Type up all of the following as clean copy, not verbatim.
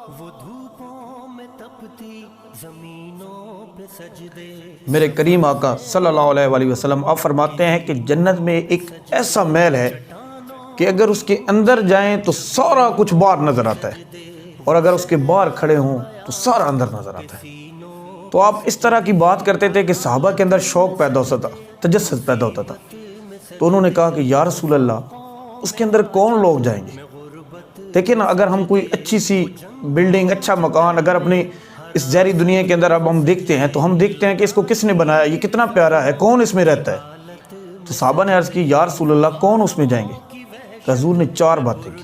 وہ دھوپوں میں تپتی زمینوں پہ سجدے۔ میرے کریم آقا صلی اللہ علیہ وآلہ وسلم آپ فرماتے ہیں کہ جنت میں ایک ایسا محل ہے کہ اگر اس کے اندر جائیں تو سارا کچھ باہر نظر آتا ہے، اور اگر اس کے باہر کھڑے ہوں تو سارا اندر نظر آتا ہے۔ تو آپ اس طرح کی بات کرتے تھے کہ صحابہ کے اندر شوق پیدا ہوتا تھا، تجسس پیدا ہوتا تھا۔ تو انہوں نے کہا کہ یا رسول اللہ، اس کے اندر کون لوگ جائیں گے؟ دیکھیں نا، اگر ہم کوئی اچھی سی بلڈنگ، اچھا مکان اگر اپنی اس زہری دنیا کے اندر اب ہم دیکھتے ہیں تو ہم دیکھتے ہیں کہ اس کو کس نے بنایا، یہ کتنا پیارا ہے، کون اس میں رہتا ہے؟ تو صحابہ نے عرض کی یا رسول اللہ کون اس میں جائیں گے؟ حضور نے 4 باتیں کی۔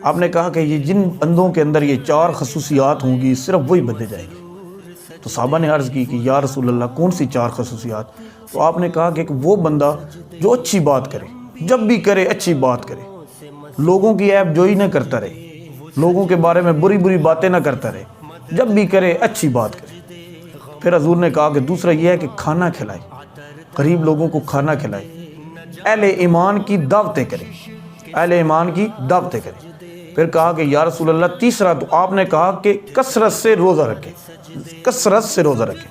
آپ نے کہا کہ یہ جن بندوں کے اندر یہ 4 خصوصیات ہوں گی صرف وہی بندے جائیں گے۔ تو صحابہ نے عرض کی کہ یا رسول اللہ کون سی 4 خصوصیات؟ تو آپ نے کہا کہ وہ بندہ جو اچھی بات کرے، جب بھی کرے اچھی بات کرے، لوگوں کی عیب جوئی نہ کرتا رہے، لوگوں کے بارے میں بری بری باتیں نہ کرتا رہے، جب بھی کرے اچھی بات کرے۔ پھر حضور نے کہا کہ دوسرا یہ ہے کہ کھانا کھلائے، غریب لوگوں کو کھانا کھلائے، اہل ایمان کی دعوتیں کرے، اہل ایمان کی دعوتیں کرے۔ پھر کہا کہ یا رسول اللہ تیسرا، تو آپ نے کہا کہ کثرت سے روزہ رکھے، کثرت سے روزہ رکھے۔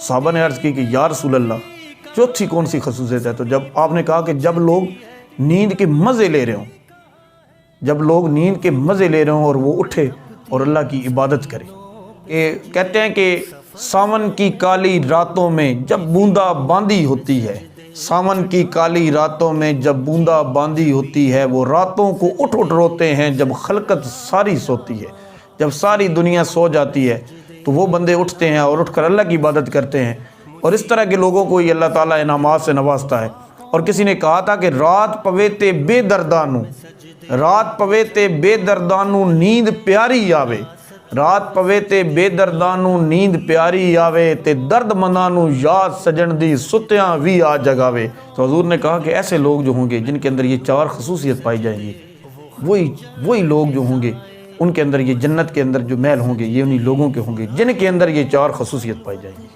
صحابہ نے عرض کی کہ یا رسول اللہ چوتھی کون سی خصوصیت ہے؟ تو جب آپ نے کہا کہ جب لوگ نیند کے مزے لے رہے ہوں، جب لوگ نیند کے مزے لے رہے ہوں اور وہ اٹھے اور اللہ کی عبادت کرے۔ کہتے ہیں کہ ساون کی کالی راتوں میں جب بوندا باندی ہوتی ہے، ساون کی کالی راتوں میں جب بوندا باندی ہوتی ہے، وہ راتوں کو اٹھ اٹھ روتے ہیں جب خلقت ساری سوتی ہے۔ جب ساری دنیا سو جاتی ہے تو وہ بندے اٹھتے ہیں اور اٹھ کر اللہ کی عبادت کرتے ہیں، اور اس طرح کے لوگوں کو یہ اللہ تعالیٰ انعامات سے نوازتا ہے۔ اور کسی نے کہا تھا کہ رات پویتے بے دردانو، رات پویتے بے دردانو نیند پیاری آوے، رات پویتے بے دردانو نیند پیاری آوے، تے درد مندانو یاد سجن دی ستیاں وی آ جگاوے۔ تو حضور نے کہا کہ ایسے لوگ جو ہوں گے جن کے اندر یہ 4 خصوصیت پائی جائیں گی، وہی لوگ جو ہوں گے ان کے اندر یہ جنت کے اندر جو محل ہوں گے یہ انہی لوگوں کے ہوں گے جن کے اندر یہ 4 خصوصیت پائی جائیں گی۔